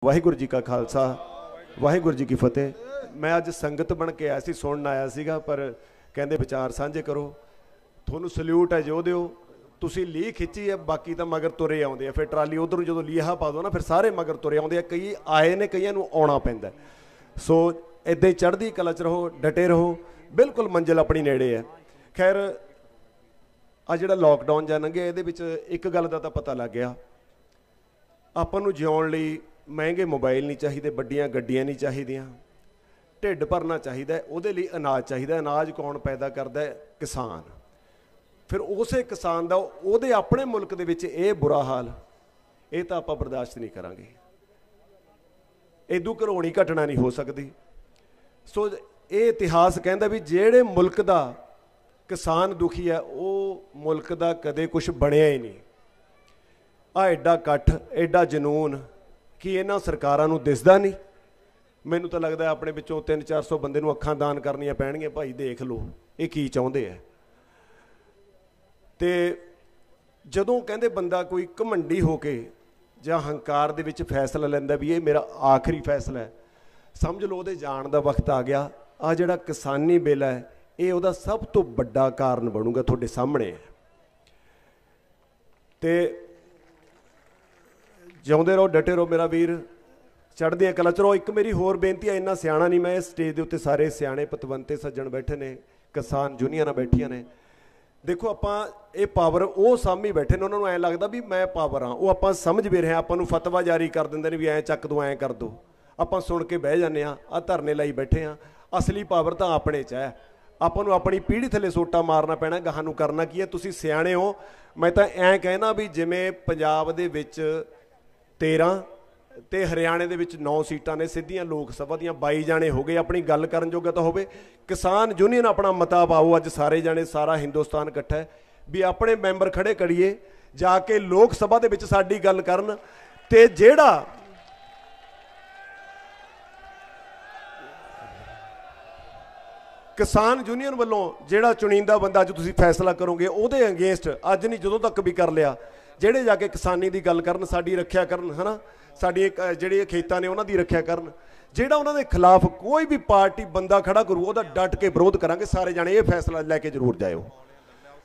वाहिगुरू जी का खालसा वाहिगुरू जी की फतेह। मैं अज संगत बन के आया सी, सुनन आया सीगा, पर कहते विचार साझे करो। थोनू सल्यूट है जो दिओ, तुसी लीह खिंची है, बाकी तो मगर तुरे आउंदे आ। फिर ट्राली उधर जो लीहा पा दो ना, फिर सारे मगर तुरे आउंदे आ। कई आए ने, कईयां नूं आउणा पैंदा। सो इदां ही चढ़दी कला च रहो, डटे रहो, बिल्कुल मंजिल अपनी नेड़े है। खैर आ जिहड़ा लॉकडाउन जा लंघिया, इहदे विच एक गल दा तां पता लग गया, आपां नूं जिउण लई महंगे मोबाइल नहीं चाहिए, वड्डियां गड्डियां नहीं चाहिए, ढिड भरना चाहिए, उहदे लई अनाज चाहिए। अनाज कौन पैदा करता है? किसान। फिर उसे किसान का उहदे अपने मुल्क दे विच ये बुरा हाल, ये तो आपां बर्दाश्त नहीं करांगे। इदू घरोणी घटना नहीं हो सकती। सो ये इतिहास कहता भी जिहड़े मुल्क का किसान दुखी है, वो मुल्क का कदे कुछ बनिया ही नहीं। आ एडा कट्ठ, एडा जनून कि इन्हां सरकारां नूं दिसदा नहीं। मैनूं तां लगदा अपने विचों 300-400 बंदे नूं अखां दान करनियां पैणगीਆਂ, भाई देख लो ये की चाहुंदे है। ते जदों कहंदे बंदा कोई घमंडी हो के जां हंकार दे विच फैसला लैंदा भी ये मेरा आखिरी फैसला है, समझ लो उहदे जाण दा वक्त आ गया। आ जिहड़ा किसानी बिल है, ये उहदा सब तो वड्डा कारण बनूगा, तुहाडे सामणे है। ते जिउंदे रहो, डटे रहो मेरा वीर, चढ़दियां कला च रहो। एक मेरी होर बेनती है, इन्ना सियाणा नहीं मैं, इस स्टेज के उत्ते सारे सियाणे पतवंते सज्जण बैठे ने, किसान यूनियन बैठियां ने। देखो आपां ये पावर वो सामने बैठे ने, उन्होंने ऐ लगता भी मैं पावर हाँ, वो आपां समझ भी रहे हैं। आपां नूं फतवा जारी कर दिंदे ने भी ऐ चक दो, ऐ कर दो, आपां सुन के बह जाने आ धरने लाई बैठे हाँ। असली पावर तो अपने च है। आपां नूं अपनी पीढ़ी थले सोटा मारना पैना, गाहां नूं करना की है। तुसीं सियाणे हो, मैं तो ऐ कहना भी जिवें पंजाब दे विच 13 ते हरियाणे दे विच 9 सीटां ने सिद्धियां, लोक सभा दियां 22 जाने हो गए। अपनी गल करन जोगा तो होवे। किसान यूनियन अपना मता पाओ, अज सारे जाने, सारा हिंदुस्तान इकट्ठा है भी अपने मैंबर खड़े करिए, जाके लोक सभा दे विच साडी गल करन। ते जेड़ा किसान यूनियन वालों जेड़ा चुनिंदा बंदा अज तुसीं फैसला करोगे, उहदे अगेंस्ट अज नहीं जदों तक भी कर लिया, जेड़े जाके किसानी की गल करन, साडी रखिया करन, है ना, साडी जिहड़े खेतां ने उन्हां दी रखिया करन। जेड़ा उन्हां दे खिलाफ कोई भी पार्टी बंदा खड़ा करू, उहदा डट के विरोध करांगे। सारे जाने ये फैसला लैके जरूर जाओ।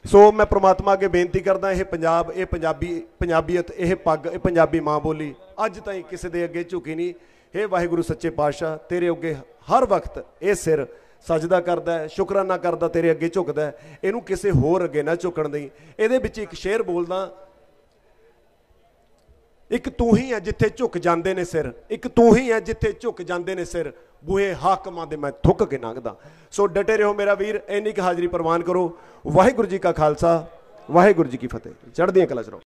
सो मैं परमात्मा अगे बेनती करदा, यह पंजाब, ये पंजाबी, पंजाबीयत, यह पग, ये पंजाबी माँ बोली अज ताईं किसी दे अगे झुकी नहीं। हे वाहिगुरू सच्चे पातशाह, तेरे अगे हर वक्त ये सिर सजदा करदा है, शुकराना करदा, तेरे अगे झुकदा है। इनू किसी होर अगे ना झुकण देई। इहदे विच एक शेर बोलदा, एक तू ही है जिथे झुक जाते ने सिर, एक तू ही है जिथे झुक जाते ने सिर, बूहे हाकमां दे मैं थुक के लंघदा। सो डटे रहो मेरा वीर, इन्नी क हाजरी प्रवान करो। वाहिगुरू जी का खालसा वाहिगुरू जी की फतेह। चढ़दियां कला च रहो।